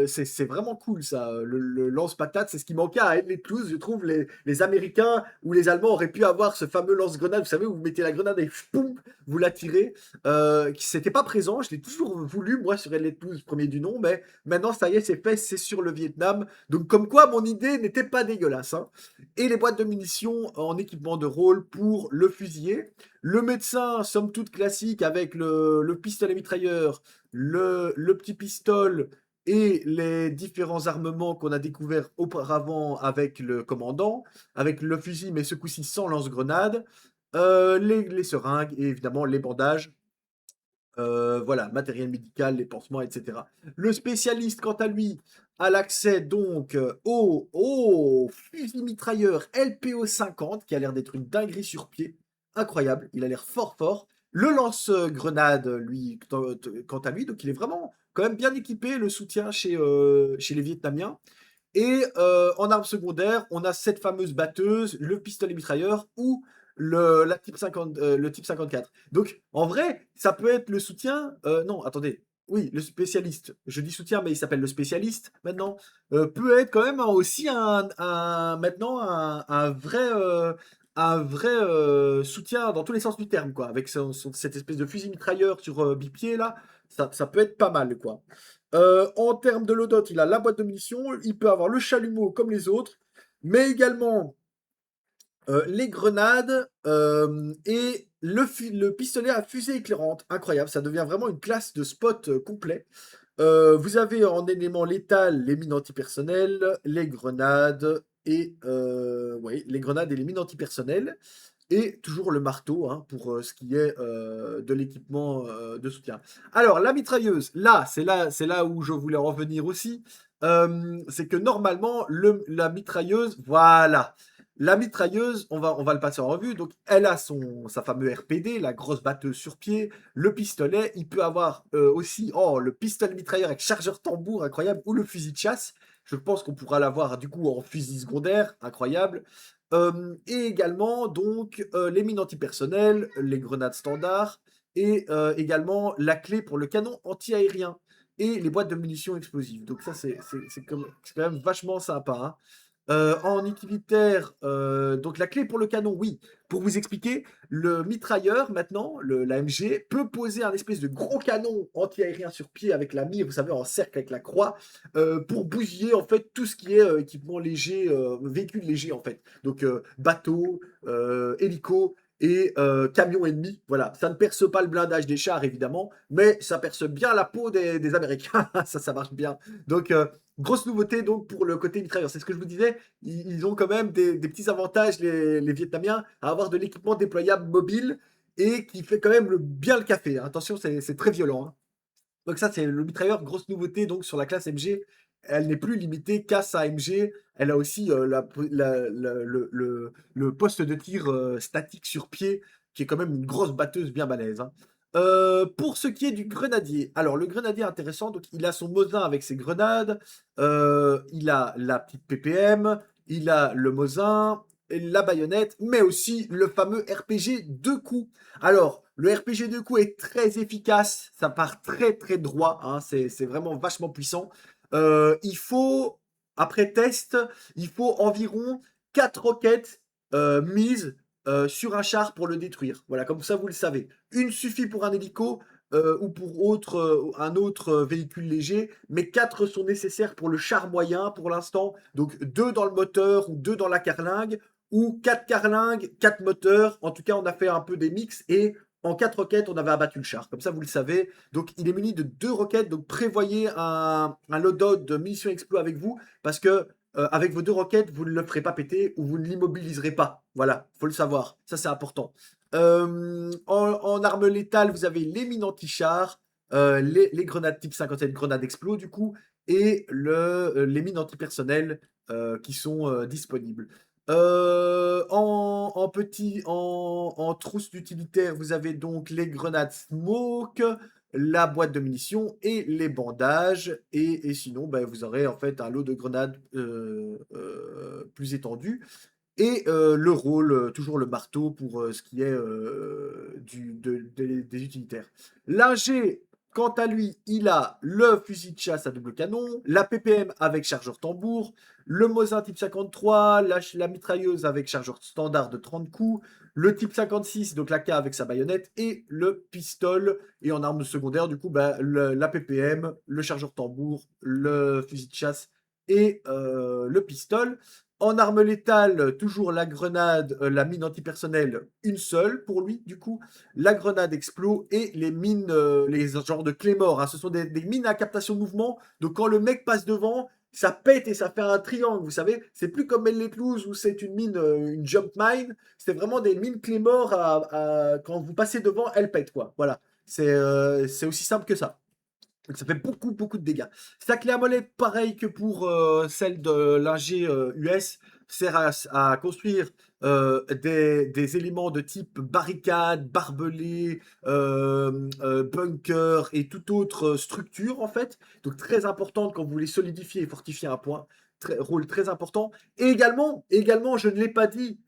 c'est vraiment cool ça, le lance-patate, c'est ce qui manquait à Henley Toulouse, je trouve. Les Américains ou les Allemands auraient pu avoir ce fameux lance-grenade, vous savez, où vous mettez la grenade et poum, vous la tirez, qui c'était pas présent. Je l'ai toujours voulu, moi, sur Henley Toulouse, premier du nom, mais maintenant, ça y est, c'est fait, c'est sur le Vietnam. Donc, comme quoi, mon idée n'était pas dégueulasse, hein. Et les boîtes de munitions en équipement de rôle pour le fusilier. Le médecin, somme toute classique, avec le pistolet mitrailleur, le petit pistolet et les différents armements qu'on a découverts auparavant avec le commandant, avec le fusil, mais ce coup-ci sans lance-grenade, les seringues et évidemment les bandages. Voilà, matériel médical, les pansements, etc. Le spécialiste, quant à lui, a l'accès donc au fusil mitrailleur LPO 50, qui a l'air d'être une dinguerie sur pied. Incroyable, il a l'air fort fort. Le lance-grenade, lui, quant à lui, donc il est vraiment quand même bien équipé, le soutien chez les Vietnamiens. Et en arme secondaire, on a cette fameuse batteuse, le pistolet mitrailleur ou la type 50, le type 54. Donc, en vrai, ça peut être le soutien. Non, attendez. Oui, le spécialiste. Je dis soutien, mais il s'appelle le spécialiste maintenant. Peut être quand même aussi maintenant un vrai soutien dans tous les sens du terme, quoi. Avec cette espèce de fusil mitrailleur sur bipied là, ça peut être pas mal, quoi. En termes de loadout, il a la boîte de munitions, il peut avoir le chalumeau comme les autres, mais également les grenades et le pistolet à fusée éclairante. Incroyable, ça devient vraiment une classe de spot complet. Vous avez en élément létal les mines antipersonnelles, les grenades et oui, les grenades et les mines antipersonnelles. Et toujours le marteau hein, pour ce qui est de l'équipement de soutien. Alors, la mitrailleuse, c'est là où je voulais en venir aussi. C'est que normalement, la mitrailleuse, voilà. La mitrailleuse, on va le passer en revue. Donc, elle a sa fameux RPD, la grosse batteuse sur pied, le pistolet. Il peut avoir aussi le pistolet mitrailleur avec chargeur tambour, incroyable, ou le fusil de chasse. Je pense qu'on pourra l'avoir du coup en fusil secondaire, incroyable. Et également donc les mines antipersonnelles, les grenades standards et également la clé pour le canon anti-aérien et les boîtes de munitions explosives. Donc ça c'est quand même vachement sympa, hein. En utilitaire, donc la clé pour le canon, oui. Pour vous expliquer, le mitrailleur maintenant, l'AMG, peut poser un espèce de gros canon anti-aérien sur pied avec la mire, vous savez, en cercle avec la croix, pour bousiller en fait tout ce qui est équipement léger, véhicule léger en fait. Donc bateau, hélico et camion ennemi. Voilà, ça ne perce pas le blindage des chars évidemment, mais ça perce bien la peau des Américains. Ça marche bien. Donc grosse nouveauté donc pour le côté mitrailleur. C'est ce que je vous disais. Ils ont quand même des petits avantages les Vietnamiens à avoir de l'équipement déployable mobile et qui fait quand même bien le café, hein. Attention, c'est très violent, hein. Donc ça, c'est le mitrailleur, grosse nouveauté donc sur la classe MG. Elle n'est plus limitée qu'à sa MG. Elle a aussi le poste de tir statique sur pied, qui est quand même une grosse batteuse bien balèze, hein. Pour ce qui est du grenadier, alors le grenadier intéressant, donc il a son Mosin avec ses grenades, il a la petite PPM, il a le Mosin, la baïonnette, mais aussi le fameux RPG 2 coups. Alors, le RPG de coup est très efficace, ça part très très droit, hein, c'est vraiment vachement puissant. Il faut, après test, il faut environ 4 roquettes mises sur un char pour le détruire. Voilà, comme ça vous le savez. Une suffit pour un hélico ou pour un autre véhicule léger, mais 4 sont nécessaires pour le char moyen pour l'instant. Donc 2 dans le moteur ou 2 dans la carlingue, ou 4 carlingues, 4 moteurs. En tout cas, on a fait un peu des mix et en 4 roquettes, on avait abattu le char. Comme ça, vous le savez. Donc, il est muni de 2 roquettes. Donc, prévoyez un loadout de munitions explo avec vous parce que avec vos 2 roquettes, vous ne le ferez pas péter ou vous ne l'immobiliserez pas. Voilà, faut le savoir. Ça, c'est important. En arme létale, vous avez les mines anti-char, les grenades type 57, grenades explo du coup, et les mines antipersonnelles qui sont disponibles. En trousse d'utilitaire, vous avez donc les grenades smoke, la boîte de munitions et les bandages. Et sinon, ben, vous aurez en fait un lot de grenades plus étendu. Et le rôle, toujours le marteau pour ce qui est des utilitaires. L'ingé, Quant à lui, il a le fusil de chasse à double canon, la PPM avec chargeur tambour, le Mosin type 53, la mitrailleuse avec chargeur standard de 30 coups, le type 56, donc la K avec sa baïonnette, et le pistolet. Et en arme secondaire, du coup, bah, la PPM, le chargeur tambour, le fusil de chasse et le pistolet. En arme létale, toujours la grenade, la mine antipersonnelle, une seule pour lui, du coup. La grenade explo et les mines, les genres de claymore, hein. Ce sont des mines à captation de mouvement. Donc quand le mec passe devant, ça pète et ça fait un triangle, vous savez. C'est plus comme Let Loose où c'est une mine, une jump mine. C'est vraiment des mines claymore quand vous passez devant, elles pètent, quoi. Voilà. C'est aussi simple que ça. Donc ça fait beaucoup, beaucoup de dégâts. Sa clé à molette, pareil que pour celle de l'ingé US, sert à construire des éléments de type barricade, barbelé, bunker et toute autre structure en fait. Donc très importante quand vous voulez solidifier et fortifier un point. Rôle très important. Et également, je ne l'ai pas dit,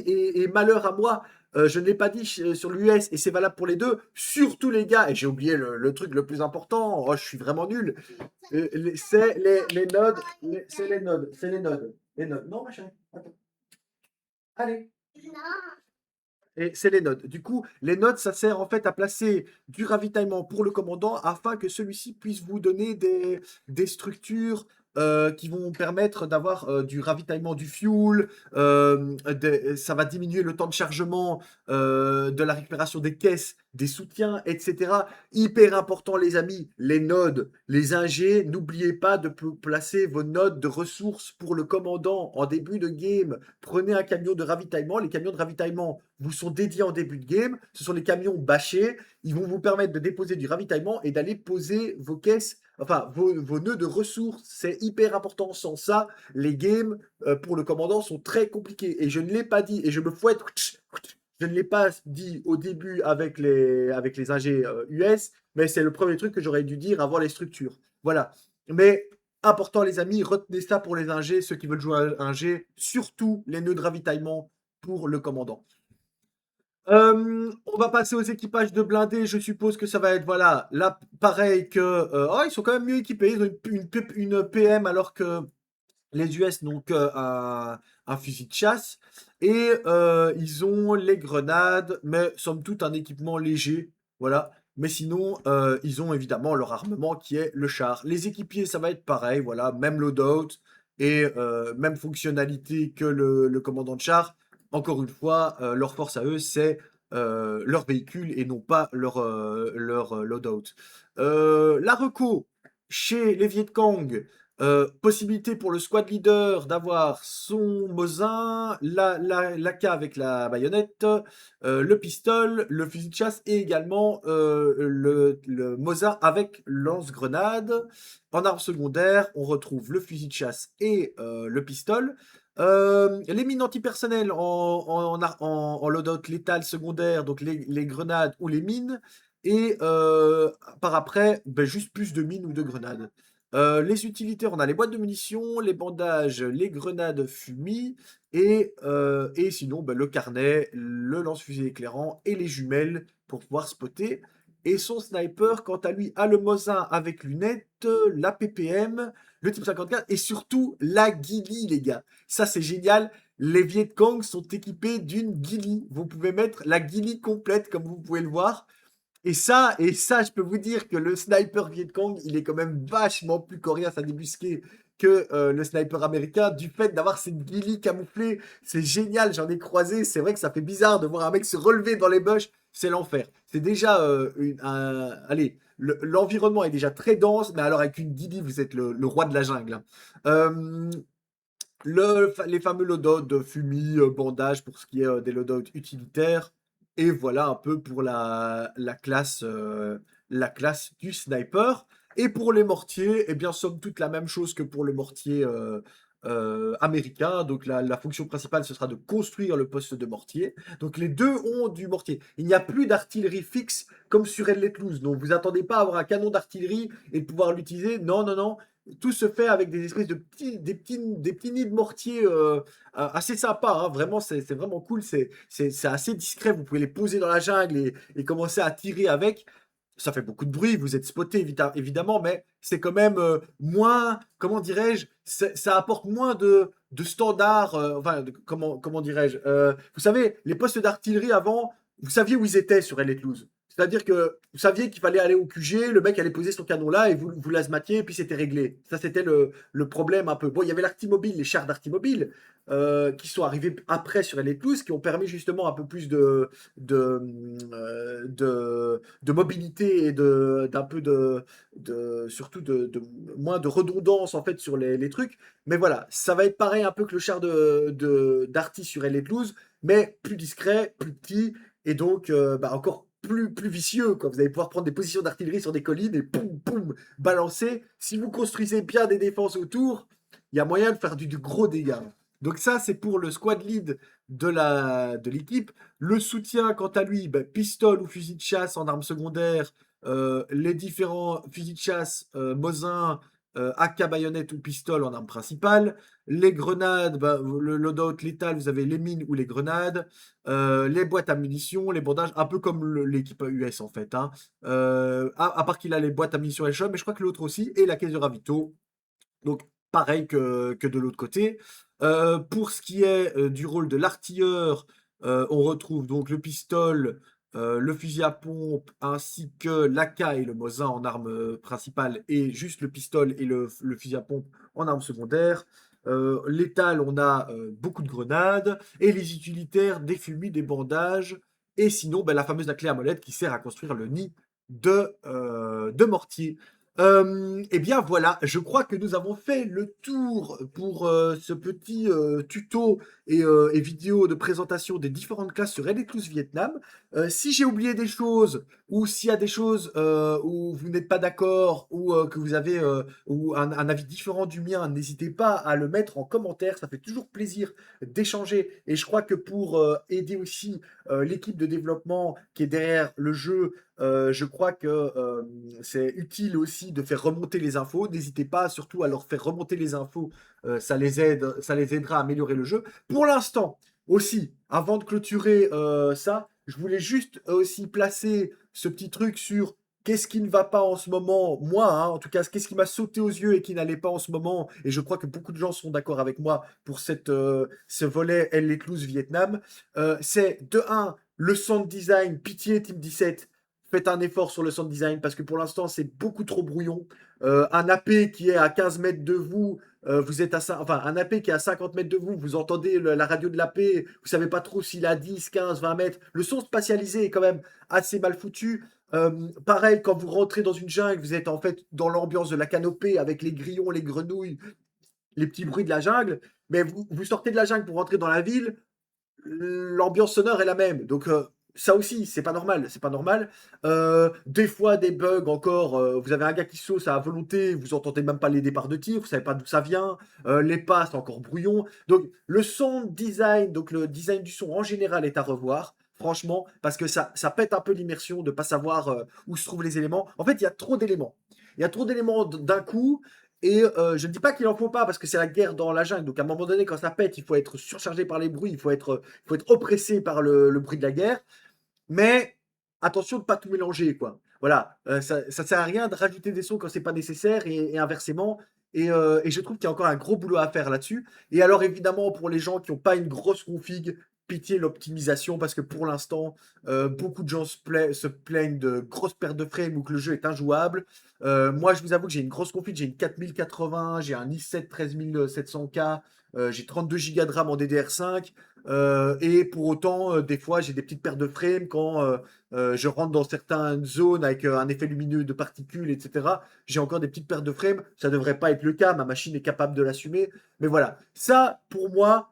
et malheur à moi, je ne l'ai pas dit sur l'US et c'est valable pour les deux. Surtout les gars, et j'ai oublié le truc le plus important, oh, je suis vraiment nul. C'est les nodes. C'est les nodes. C'est les nodes. Les nodes. Non, ma chérie. Attends. Allez. Et c'est les nodes. Du coup, les nodes, ça sert en fait à placer du ravitaillement pour le commandant afin que celui-ci puisse vous donner des structures qui vont permettre d'avoir du ravitaillement du fuel. Ça va diminuer le temps de chargement de la récupération des caisses, des soutiens, etc. Hyper important, les amis, les nodes, les ingés. N'oubliez pas de placer vos nodes de ressources pour le commandant en début de game. Prenez un camion de ravitaillement. Les camions de ravitaillement vous sont dédiés en début de game. Ce sont les camions bâchés. Ils vont vous permettre de déposer du ravitaillement et d'aller poser vos caisses, enfin vos nœuds de ressources. C'est hyper important. Sans ça, les games pour le commandant sont très compliqués. Et je ne l'ai pas dit, et je me fouette. Je ne l'ai pas dit au début avec les ingés US, mais c'est le premier truc que j'aurais dû dire avant les structures. Voilà. Mais important, les amis, retenez ça pour les ingés, ceux qui veulent jouer à ingé, surtout les nœuds de ravitaillement pour le commandant. On va passer aux équipages de blindés. Je suppose que ça va être, voilà, là, pareil que. Oh, ils sont quand même mieux équipés. Ils ont une PM alors que les US n'ont qu'un fusil de chasse. Et ils ont les grenades, mais somme toute un équipement léger. Voilà. Mais sinon, ils ont évidemment leur armement qui est le char. Les équipiers, ça va être pareil. Voilà. Même loadout et même fonctionnalité que le commandant de char. Encore une fois, leur force à eux, c'est leur véhicule et non pas leur loadout. La reco chez les Viet Cong. Possibilité pour le squad leader d'avoir son Mosin, l'AK avec la baïonnette, le pistolet, le fusil de chasse et également le Mosin avec lance-grenade. En arme secondaire, on retrouve le fusil de chasse et le pistolet. Les mines antipersonnelles en loadout létal secondaire, donc les grenades ou les mines. Et par après, ben, juste plus de mines ou de grenades. Les utilitaires, on a les boîtes de munitions, les bandages, les grenades fumis et sinon ben, le carnet, le lance-fusée éclairant et les jumelles pour pouvoir spotter. Et son sniper, quant à lui, a le Mosin avec lunettes, la PPM, le type 54 et surtout la ghillie, les gars. Ça, c'est génial. Les Viet Cong sont équipés d'une ghillie. Vous pouvez mettre la ghillie complète, comme vous pouvez le voir. Et ça, je peux vous dire que le sniper Viet Cong, il est quand même vachement plus coriace à débusquer que le sniper américain, du fait d'avoir cette ghillie camouflée. C'est génial, j'en ai croisé. C'est vrai que ça fait bizarre de voir un mec se relever dans les bush. C'est l'enfer. C'est déjà allez, l'environnement est déjà très dense, mais alors avec une ghillie, vous êtes le roi de la jungle, hein. Euh, les fameux loadouts de fumis, bandage pour ce qui est des loadouts utilitaires. Et voilà un peu pour la classe du sniper. Et pour les mortiers, eh bien, somme toute la même chose que pour le mortier américain. Donc la fonction principale, ce sera de construire le poste de mortier. Donc les deux ont du mortier. Il n'y a plus d'artillerie fixe comme sur Red Let Loose. Donc vous attendez pas à avoir un canon d'artillerie et de pouvoir l'utiliser. Non, non, non. Tout se fait avec des espèces de petits nids de mortier assez sympas, hein. Vraiment, c'est vraiment cool. C'est assez discret. Vous pouvez les poser dans la jungle et commencer à tirer avec. ça fait beaucoup de bruit, vous êtes spoté évidemment, mais c'est quand même moins, comment dirais-je, ça apporte moins de standards, enfin, comment dirais-je, vous savez, les postes d'artillerie avant, vous saviez où ils étaient sur L-Écluse. C'est-à-dire que vous saviez qu'il fallait aller au QG, le mec allait poser son canon là et vous lasmatiez et puis c'était réglé. Ça, c'était le problème un peu. Bon, il y avait l'artimobile, les chars d'artimobile qui sont arrivés après sur L-Écluse, qui ont permis justement un peu plus de, de mobilité et d'un peu surtout moins de redondance en fait sur les trucs. Mais voilà, ça va être pareil un peu que le char d'Arty sur L-Écluse, mais plus discret, plus petit et donc bah, encore plus vicieux, quoi. Vous allez pouvoir prendre des positions d'artillerie sur des collines et poum, poum, balancer. Si vous construisez bien des défenses autour, il y a moyen de faire du gros dégâts. Donc ça, c'est pour le squad lead de l'équipe. Le soutien, quant à lui, bah, pistole ou fusil de chasse en armes secondaires, les différents fusils de chasse, Mosin, AK, baïonnette ou pistole en arme principale. Les grenades, bah, le loadout létal, vous avez les mines ou les grenades. Les boîtes à munitions, les bandages, un peu comme l'équipe US en fait, hein. À part qu'il a les boîtes à munitions et mais je crois que l'autre aussi, et la caisse de ravito. Donc pareil que de l'autre côté. Pour ce qui est du rôle de l'artilleur, on retrouve donc le pistolet, le fusil à pompe, ainsi que l'AK et le Mosin en arme principale, et juste le pistolet et le fusil à pompe en arme secondaire. Létal, on a beaucoup de grenades, et les utilitaires, des fumées, des bandages, et sinon ben, la fameuse clé à molette qui sert à construire le nid de mortier. Eh bien voilà, je crois que nous avons fait le tour pour ce petit tuto et vidéo de présentation des différentes classes sur Red Ecluse Vietnam. Si j'ai oublié des choses ou s'il y a des choses où vous n'êtes pas d'accord ou que vous avez ou un avis différent du mien, n'hésitez pas à le mettre en commentaire. Ça fait toujours plaisir d'échanger et je crois que pour aider aussi l'équipe de développement qui est derrière le jeu, je crois que c'est utile aussi de faire remonter les infos. N'hésitez pas surtout à leur faire remonter les infos. Ça les aidera à améliorer le jeu. Pour l'instant, aussi, avant de clôturer ça, je voulais juste aussi placer ce petit truc sur qu'est-ce qui ne va pas en ce moment. Moi, hein, en tout cas, qu'est-ce qui m'a sauté aux yeux et qui n'allait pas en ce moment. Et je crois que beaucoup de gens sont d'accord avec moi pour ce volet Elle-Écluse Vietnam. C'est de un le sound design, pitié Team 17, faites un effort sur le sound design parce que pour l'instant c'est beaucoup trop brouillon. Un AP qui est à 15 mètres de vous, vous êtes enfin un AP qui est à 50 mètres de vous, vous entendez la radio de l'AP, vous savez pas trop s'il a 10, 15, 20 mètres. Le son spatialisé est quand même assez mal foutu. Pareil, quand vous rentrez dans une jungle, vous êtes en fait dans l'ambiance de la canopée avec les grillons, les grenouilles, les petits bruits de la jungle. Mais vous sortez de la jungle pour rentrer dans la ville, l'ambiance sonore est la même. Donc ça aussi, c'est pas normal, c'est pas normal. Des fois, des bugs encore. Vous avez un gars qui sauce à volonté, vous entendez même pas les départs de tir, vous savez pas d'où ça vient. Les pas, c'est encore brouillon. Donc le sound design, donc le design du son en général est à revoir. Franchement, parce que ça pète un peu l'immersion de pas savoir où se trouvent les éléments. En fait, il y a trop d'éléments. Il y a trop d'éléments d'un coup. Et je ne dis pas qu'il en faut pas parce que c'est la guerre dans la jungle. Donc à un moment donné, quand ça pète, il faut être surchargé par les bruits, il faut être oppressé par le bruit de la guerre. Mais attention de ne pas tout mélanger, quoi. Voilà, ça ne sert à rien de rajouter des sons quand c'est pas nécessaire et inversement. Et je trouve qu'il y a encore un gros boulot à faire là-dessus. Et alors évidemment, pour les gens qui n'ont pas une grosse config, pitié l'optimisation parce que pour l'instant, beaucoup de gens se plaignent de grosses pertes de frame ou que le jeu est injouable. Moi, je vous avoue que j'ai une grosse config, j'ai une 4080, j'ai un i7 13700K, j'ai 32 Go de RAM en DDR5. Et pour autant, des fois, j'ai des petites pertes de frame quand je rentre dans certaines zones avec un effet lumineux de particules, etc. J'ai encore des petites pertes de frame. Ça ne devrait pas être le cas. Ma machine est capable de l'assumer. Mais voilà. Ça, pour moi,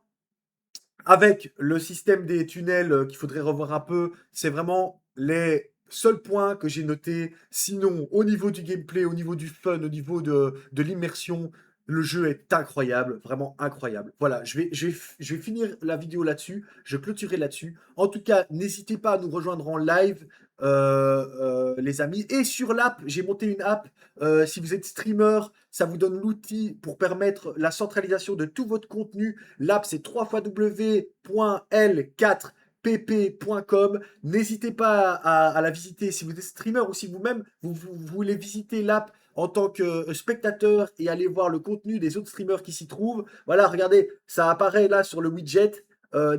avec le système des tunnels qu'il faudrait revoir un peu, c'est vraiment les seuls points que j'ai notés. Sinon, au niveau du gameplay, au niveau du fun, au niveau de l'immersion, le jeu est incroyable, vraiment incroyable. Voilà, je vais finir la vidéo là-dessus, je clôturerai là-dessus. En tout cas, n'hésitez pas à nous rejoindre en live, les amis. Et sur l'app, j'ai monté une app. Si vous êtes streamer, ça vous donne l'outil pour permettre la centralisation de tout votre contenu. L'app, c'est www.l4 pp.com. N'hésitez pas à la visiter si vous êtes streamer ou si vous-même vous voulez visiter l'app en tant que spectateur et aller voir le contenu des autres streamers qui s'y trouvent. Voilà, regardez, ça apparaît là sur le widget.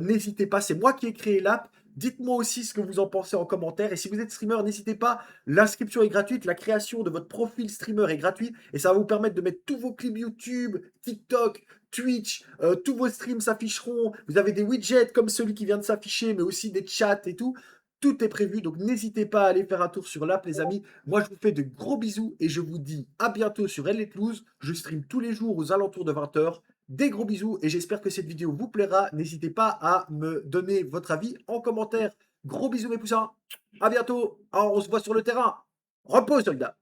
N'hésitez pas, c'est moi qui ai créé l'app. Dites-moi aussi ce que vous en pensez en commentaire. Et si vous êtes streamer, n'hésitez pas. L'inscription est gratuite. La création de votre profil streamer est gratuite. Et ça va vous permettre de mettre tous vos clips YouTube, TikTok, Twitch. Tous vos streams s'afficheront. Vous avez des widgets comme celui qui vient de s'afficher, mais aussi des chats et tout. Tout est prévu. Donc n'hésitez pas à aller faire un tour sur l'app, les amis. Moi, je vous fais de gros bisous et je vous dis à bientôt sur Elle Let Loose. Je stream tous les jours aux alentours de 20h. Des gros bisous et j'espère que cette vidéo vous plaira. N'hésitez pas à me donner votre avis en commentaire. Gros bisous mes poussins. À bientôt. On se voit sur le terrain. Repos, soldats.